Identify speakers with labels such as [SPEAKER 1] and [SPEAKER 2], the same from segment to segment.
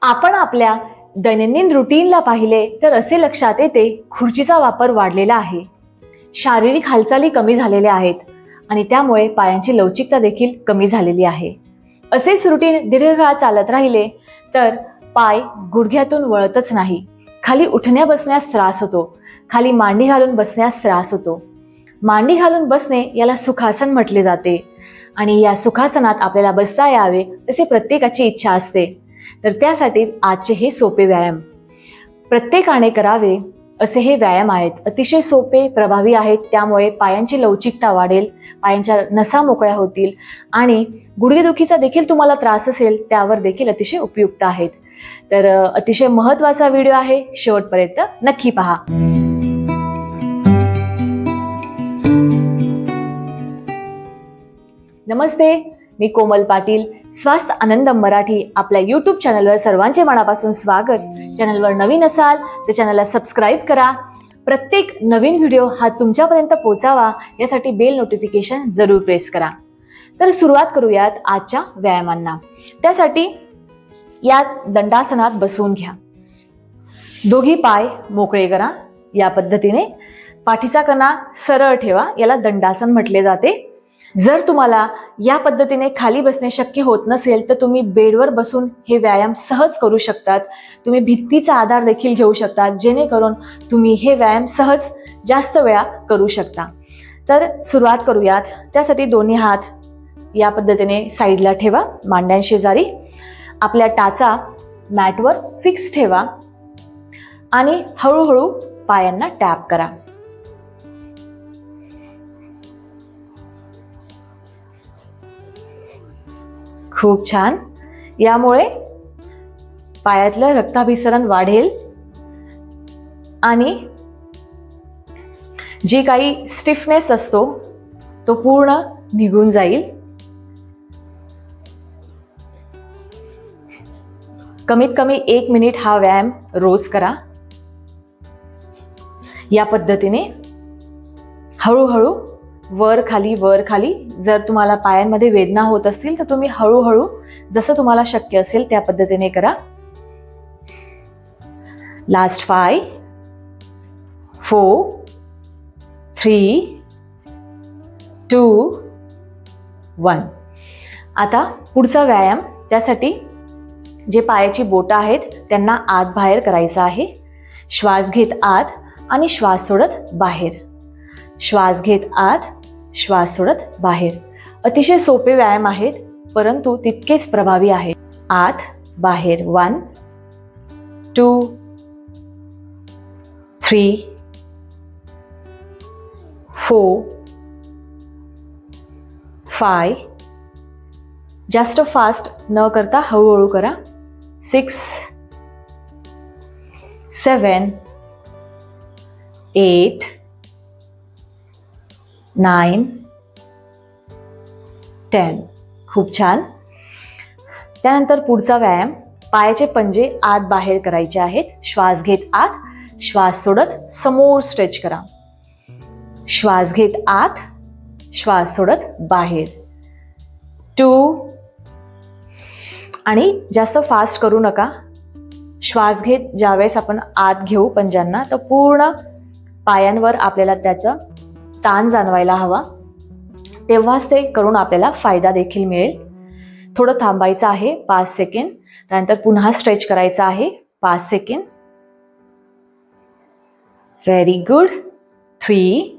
[SPEAKER 1] आपण आपल्या दैनंदिन रुटीनला पाहिले तर असे लक्षात येते खुर्चीचा वापर वाढलेला आहे. शारीरिक हालचाली कमी झालेल्या आहेत आणि त्यामुळे पायांची लवचिकता देखील कमी झालेली आहे. असेच रुटीन दीर्घकाळ चालत राहिले तर पाय गुडघ्यातून वळतच नाही. खाली उठण्या बसण्यास त्रास होतो. खाली मांडी घालून बसण्यास त्रास होतो. मांडी घालून बसणे याला सुखासन म्हटले जाते आणि या सुखासनात आपल्याला बसता यावे असे प्रत्येकाची इच्छा असते. तर त्यासाठी आजचे हे सोपे व्यायाम प्रत्येकाने करावे असे हे व्यायाम आहेत. अतिशय सोपे, प्रभावी आहेत. त्यामुळे पायांची लवचिकता वाढेल, पायांच्या नसा मोकळ्या होतील आणि गुडघेदुखीचा देखील तुम्हाला त्रास असेल त्यावर देखील अतिशय उपयुक्त आहेत. तर अतिशय महत्त्वाचा व्हिडिओ आहे, शेवटपर्यंत नक्की पहा. नमस्ते, मी कोमल पाटील. स्वास्थ्य आनंद मराठी आपल्या यूट्यूब चॅनलवर सर्वांचे मनापासून स्वागत. चॅनलवर नवीन असाल तर चॅनलला सबस्क्राईब करा. प्रत्येक नवीन व्हिडिओ हा तुमच्यापर्यंत पोहोचावा यासाठी बेल नोटिफिकेशन जरूर प्रेस करा. तर सुरुवात करूयात आजच्या व्यायामांना. त्यासाठी या दंडासनात बसून घ्या. दोघी पाय मोकळे करा. या पद्धतीने पाठीचा कणा सरळ ठेवा. याला दंडासन म्हटले जाते. जर तुम्हाला या पद्धतीने खाली बसणे शक्य होत नसेल तर तुम्ही बेडवर बसून हे व्यायाम सहज करू शकतात. तुम्ही भिंतीचा आधार देखील घेऊ शकता, जेणेकरून तुम्ही हे व्यायाम सहज जास्त वेळा करू शकता. तर सुरुवात करूयात. त्यासाठी दोन्ही हात या पद्धतीने साईडला ठेवा, मांड्यांशेजारी. आपल्या टाचा मॅटवर फिक्स ठेवा आणि हळूहळू पायांना टॅप करा. खूप छान. यामुळे पायातलं रक्ताभिसरण वाढेल आणि जी काही स्टिफनेस असतो तो पूर्ण निघून जाईल. कमीत कमी 1 मिनिट हा व्यायाम रोज करा. या पद्धतीने हळूहळू वर खाली. जर तुम्हाला पायांमध्ये वेदना होत असतील तर तुम्ही हळूहळू जसं तुम्हाला शक्य असेल त्या पद्धतीने करा. लास्ट 5 4 3 2 1. आता पुढचा व्यायाम. त्यासाठी जे पायाची बोटं आहेत त्यांना आत बाहेर करायचं आहे. श्वास घेत आत आणि श्वास सोडत बाहेर. श्वास घेत आत, श्वास सोडत बाहेर. अतिशय सोपे व्यायाम आहेत परंतु तितकेच प्रभावी आहेत. आत बाहेर. 1 2 3 4 5. जास्त फास्ट न करता हळूहळू करा. 6 7 8 9 10. खूप छान. त्यानंतर पुढचा व्यायाम. पायाचे पंजे आत बाहेर करायचे आहेत. श्वास घेत आत, श्वास सोडत समोर स्ट्रेच करा. श्वास घेत आत, श्वास सोडत बाहेर. 2 आणि जास्त फास्ट करू नका. श्वास घेत ज्यावेळेस आपण आत घेऊ पंजांना तर पूर्ण पायांवर आपल्याला त्याचा ताण जाणवायला हवा. तेव्हाच ते करून आपल्याला फायदा देखील मिळेल. थोडं थांबायचं आहे 5 सेकंद. त्यानंतर पुन्हा स्ट्रेच करायचं आहे 5 सेकंद. Very good. 3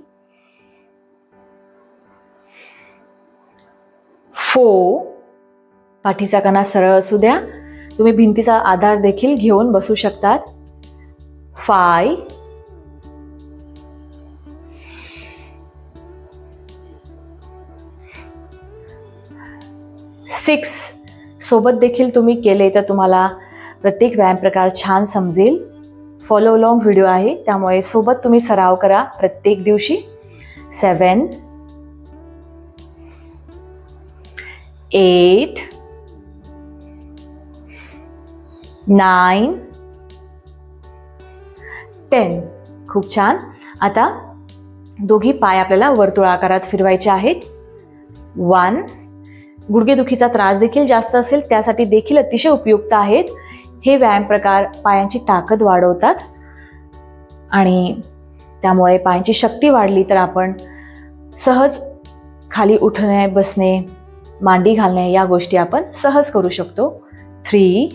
[SPEAKER 1] 4. पाठीचा कणा सरळ असू द्या. तुम्ही भिंतीचा आधार देखील घेऊन बसू शकतात. 5 6. सोबत देखील तुम्ही केले तर तुम्हाला प्रत्येक व्यायाम प्रकार छान समजेल. फॉलो अलोंग व्हिडिओ आहे त्यामुळे सोबत तुम्ही सराव करा प्रत्येक दिवशी. 7 8 9 10. खूप छान. आता दोघी पाय आपल्याला वर्तुळाकारात फिरवायचे आहेत. 1. गुडघेदुखीचा त्रास देखील जास्त असेल त्यासाठी देखील अतिशय उपयुक्त आहेत. हे व्यायाम प्रकार पायांची ताकद वाढवतात आणि त्यामुळे पायांची शक्ती वाढली तर आपण सहज खाली उठणे, बसणे, मांडी घालणे या गोष्टी आपण सहज करू शकतो. 3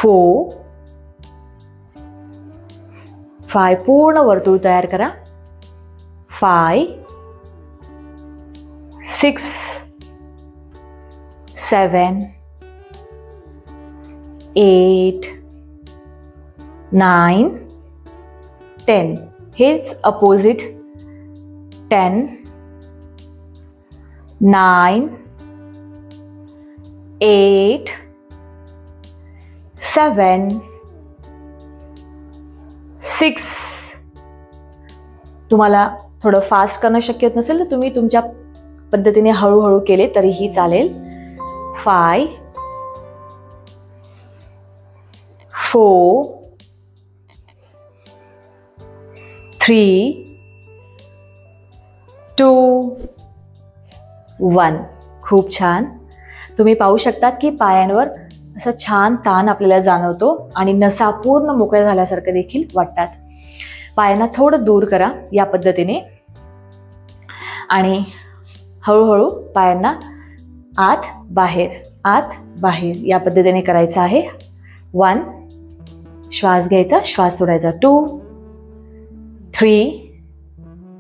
[SPEAKER 1] 4 5 पूर्ण वर्तुळ तयार करा. 5 6 7 8 9 10. हेच अपोजिट. 10 9 8 7 6. तुम्हाला थोडं फास्ट करणं शक्य होत नसेल तर तुम्ही तुमच्या पद्धतीने हळूहळू केले तरीही चालेल. 5 4 3 2 1. खूप छान. तुम्ही पाहू शकतात की पायांवर असा छान ताण आपल्याला जाणवतो आणि नसा पूर्ण मोकळ्या झाल्यासारखं देखील वाटतात. पायांना थोडं दूर करा या पद्धतीने आणि हळूहळू पायांना आत बाहेर या पद्धतीने करायचं आहे. 1 श्वास घ्यायचा, श्वास सोडायचा. 2 3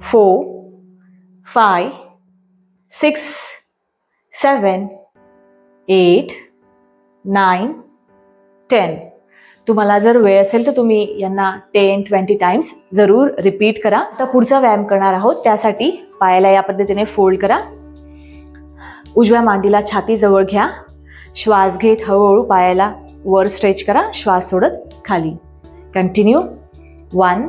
[SPEAKER 1] 4 5 6 7 8 9 10. तुम्हाला जर वेळ असेल तर तुम्ही यांना 10-20 टाइम्स जरूर रिपीट करा. आता पुढचा व्यायाम करणार आहोत. त्यासाठी पायाला या पद्धतीने फोल्ड करा. उजव्या मांडीला छातीजवळ घ्या. श्वास घेत हळूहळू पायाला वर स्ट्रेच करा, श्वास सोडत खाली. कंटिन्यू. 1.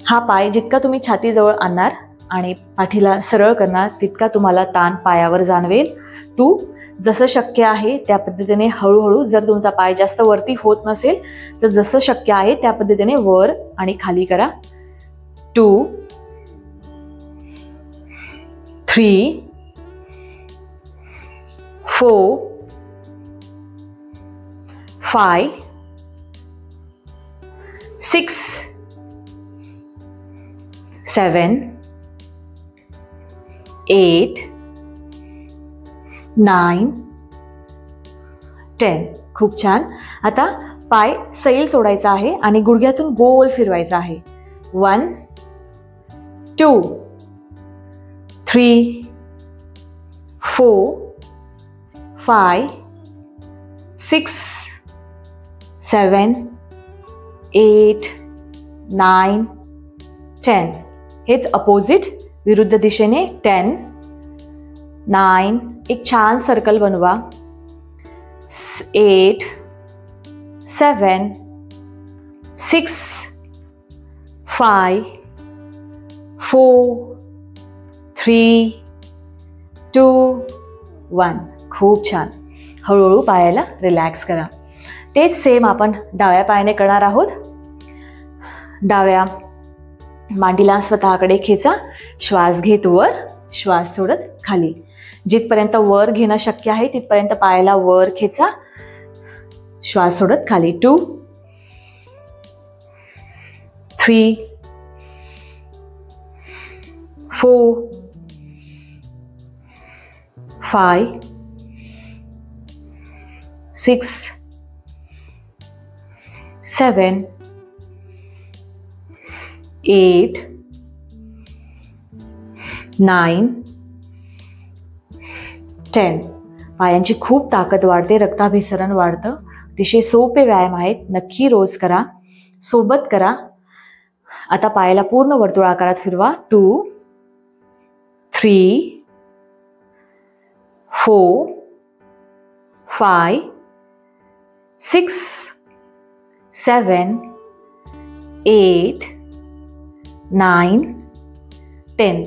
[SPEAKER 1] हा पाय जितका तुम्ही छातीजवळ आणणार आणि पाठीला सरळ करणार तितका तुम्हाला ताण पायावर जाणवेल. 2. जसं शक्य आहे त्या पद्धतीने हळूहळू, जर तुमचा पाय जास्त वरती होत नसेल तर जसं शक्य आहे त्या पद्धतीने वर आणि खाली करा. 2 3 4 5 6 7 8 9 10. खूप छान. आता पाय सैल सोडायचा आहे आणि गुडघ्यातून गोल फिरवायचा आहे. 1 2 3 4 5 6 7 8 9 10. हेच अपोजिट विरुद्ध दिशेने. 10 9. एक छान सर्कल बनवा. 8 7 6 5 4 3 2 1. खूप छान. हळूहळू पायाला रिलॅक्स करा. तेच सेम आपण डाव्या पायाने करणार आहोत. डाव्या मांडीला स्वतःकडे खेचा. श्वास घेत वर, श्वास सोडत खाली. जिथपर्यंत वर घेणं शक्य आहे तिथपर्यंत पायाला वर खेचा, श्वास सोडत खाली. 2 3 4 5 6 7 8 9 10. पायांची खूप ताकद वाढते, रक्ताभिसरण वाढतं. अतिशय सोपे व्यायाम आहेत. नक्की रोज करा, सोबत करा. आता पायाला पूर्ण वर्तुळाकारात फिरवा. 2 3 4 5 6 7 8 9 10.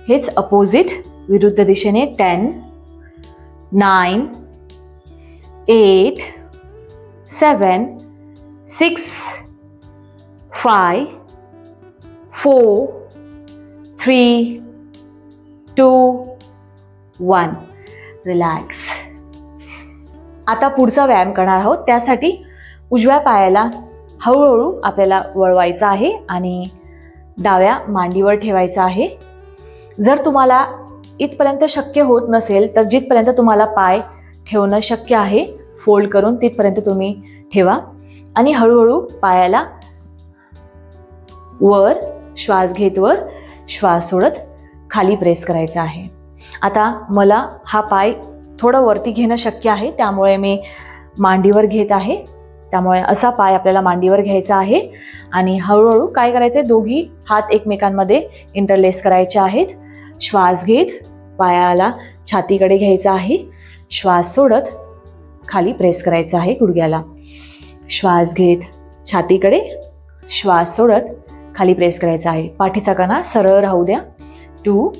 [SPEAKER 1] हेच अपोजिट विरुद्ध दिशेने. 10 9 8 7 6 5 4 3 2 1. रिलॅक्स. आता पुढचा व्यायाम करणार आहोत. त्यासाठी उजव्या पायाला हळूहळू आपल्याला वळवायचं आहे आणि डाव्या मांडीवर ठेवायचं आहे. जर तुम्हाला इथपर्यंत शक्य होत नसेल तर जिथपर्यंत तुम्हाला पाय ठेवणं शक्य आहे फोल्ड करून तिथपर्यंत तुम्ही ठेवा आणि हळूहळू पायाला वर श्वास घेत वर श्वास सोडत खाली प्रेस करायचा आहे. आता मला हा पाय थोडं वरती घेणं शक्य आहे त्यामुळे मी मांडीवर घेत आहे. त्यामुळे असा पाय आपल्याला मांडीवर घ्यायचा आहे आणि हळूहळू काय करायचं आहे, दोघी हात एकमेकांमध्ये इंटरलेस करायचे आहेत. श्वास घेत पायाला छातीकडे घ्यायचा आहे. श्वास सोडत खाली प्रेस करायचा आहे गुडघ्याला. श्वास घेत छातीकडे, श्वास सोडत खाली प्रेस करायचा आहे. पाठीचा कणा सरळ राहू द्या. 2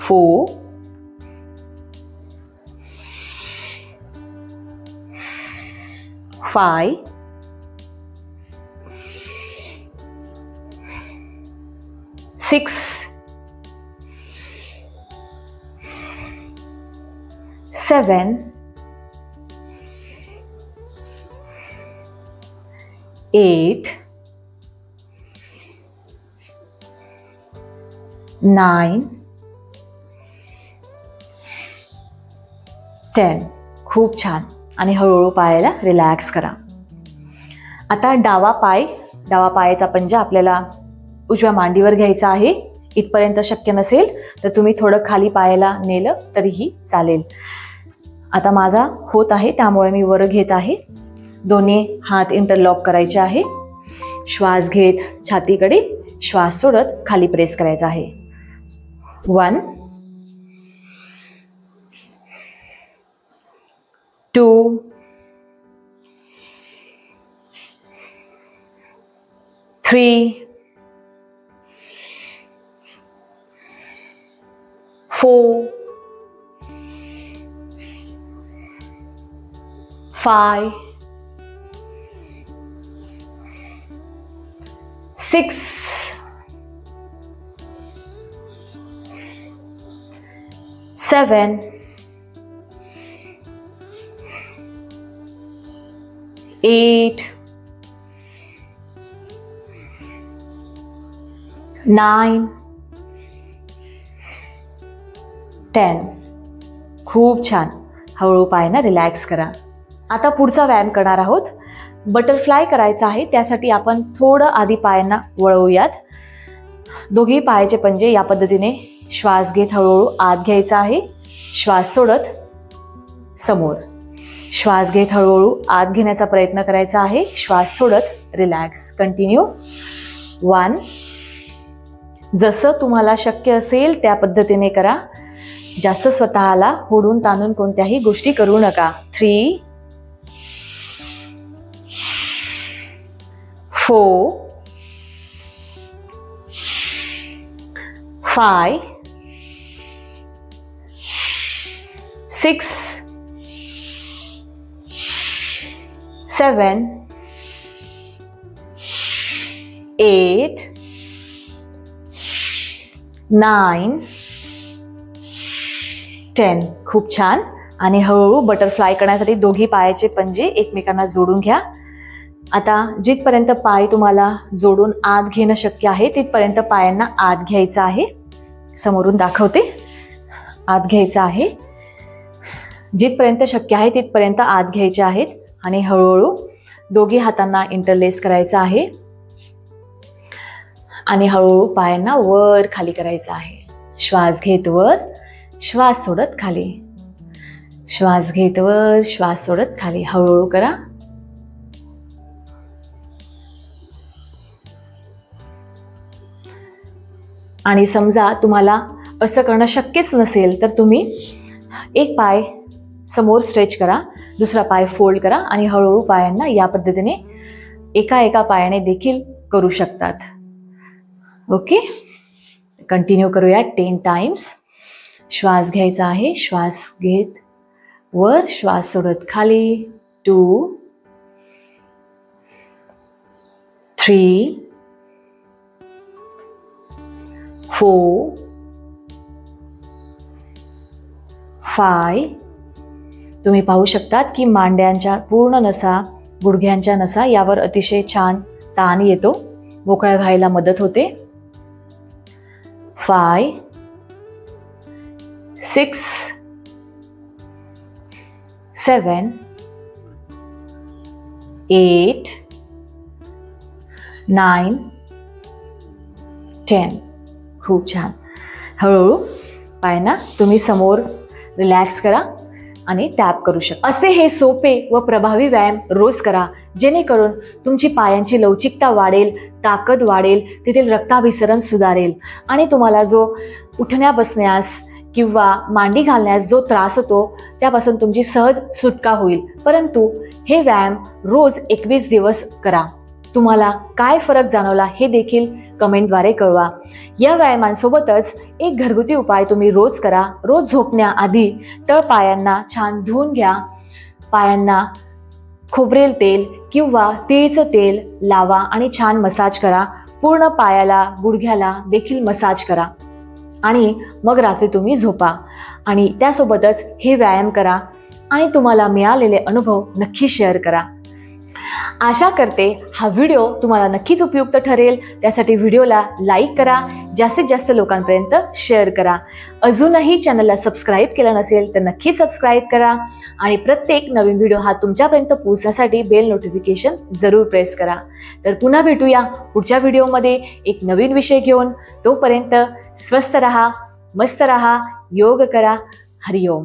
[SPEAKER 1] 4 5 6 7 8 9 10. खूप छान. आणि हळूहळू पायाला रिलॅक्स करा. आता डावा पायाचा पंजा आपल्याला उजव्या मांडीवर घ्यायचा आहे. इथपर्यंत शक्य नसेल तर तुम्ही थोडं खाली पायाला नेलं तरीही चालेल. आता माझा होत आहे त्यामुळे मी वर घेत आहे. दोन्ही हात इंटरलॉक करायचे आहे. श्वास घेत छातीकडे, श्वास सोडत खाली प्रेस करायचा आहे. 1 2 3 4 5 6 7 8 9 10. खूप छान. हळूहळू पायांना रिलॅक्स करा. आता पुढचा व्यायाम करणार आहोत. बटरफ्लाय करायचा आहे. त्यासाठी आपण थोडं आधी पायांना वळवूयात. दोघी पायाचे पंजे या पद्धतीने श्वास घेत हळूहळू आत घ्यायचा आहे. श्वास सोडत समोर. श्वास घेत हळूहळू आत घेण्याचा प्रयत्न करायचा आहे. श्वास सोडत रिलॅक्स. कंटिन्यू. 1 जसं तुम्हाला शक्य असेल त्या पद्धतीने करा. जास्त स्वतःला होडून ताणून कोणत्याही गोष्टी करू नका. 3 4 5 6 7 8 9 10. खूप छान. आणि हळूहळू बटरफ्लाय करण्यासाठी दोघी पायाचे पंजे एकमेकांना जोडून घ्या. आता जिथपर्यंत पाय तुम्हाला जोडून आत घेणं शक्य आहे तिथपर्यंत पायांना आत घ्यायचं आहे. समोरून दाखवते. आत घ्यायचं आहे. जिथपर्यंत शक्य आहे तिथपर्यंत आत घ्यायचे आहेत आणि हळूहळू दोघी हातांना इंटरलेस करायचं आहे आणि हळूहळू पायांना वर खाली करायचं आहे. श्वास घेत वर, श्वास सोडत खाली. श्वास घेत वर, श्वास सोडत खाली. हळूहळू करा. आणि समजा तुम्हाला असं करणं शक्यच नसेल तर तुम्ही एक पाय समोर स्ट्रेच करा, दुसरा पाय फोल्ड करा आणि हळूहळू पायांना या पद्धतीने एका पायाने देखील करू शकतात. ओके, कंटिन्यू करूया 10 टाइम्स. श्वास घ्यायचा आहे. श्वास घेत वर, श्वास सोडत खाली. 2 3 4 5. तुम्ही पाहू शकतात की मांड्यांच्या पूर्ण नसा, गुडघ्यांच्या नसा यावर अतिशय छान ताण येतो, मोकळ्या व्हायला मदत होते. 5, 6, 7, 8, 9, 10. खूप छान. हळूहळू पायांना तुम्ही समोर रिलॅक्स करा आणि टॅप करू शकता. असे हे सोपे व प्रभावी व्यायाम रोज करा, जेणेकरून तुमची पायांची लवचिकता वाढेल, ताकद वाढेल, तेथील रक्ताभिसरण सुधारेल आणि तुम्हाला जो उठण्या बसण्यास किंवा मांडी घालण्यास जो त्रास होतो त्यापासून तुमची सहज सुटका होईल. परंतु हे व्यायाम रोज 21 दिवस करा. तुम्हाला काय फरक जाणवला हे देखील कमेंटद्वारे कळवा. या व्यायामांसोबतच एक घरगुती उपाय तुम्ही रोज करा. रोज झोपण्याआधी तळ पायांना छान धुवून घ्या. पायांना खोबरेल तेल किंवा तिळीचं तेल लावा आणि छान मसाज करा. पूर्ण पायाला, गुडघ्याला देखील मसाज करा आणि मग रात्री तुम्ही झोपा आणि त्यासोबतच हे व्यायाम करा आणि तुम्हाला मिळालेले अनुभव नक्की शेअर करा. आशा करते हा व्हिडिओ तुम्हाला नक्कीच उपयुक्त ठरेल. त्यासाठी व्हिडिओला लाईक करा, जास्तीत जास्त लोकांपर्यंत शेअर करा. अजूनही चॅनलला सबस्क्राईब केलं नसेल तर नक्की सबस्क्राईब करा आणि प्रत्येक नवीन व्हिडिओ हा तुमच्यापर्यंत पोहोचण्यासाठी बेल नोटिफिकेशन जरूर प्रेस करा. तर पुन्हा भेटूया पुढच्या व्हिडिओमध्ये एक नवीन विषय घेऊन. तोपर्यंत स्वस्थ रहा, मस्त रहा, योग करा. हरिओम.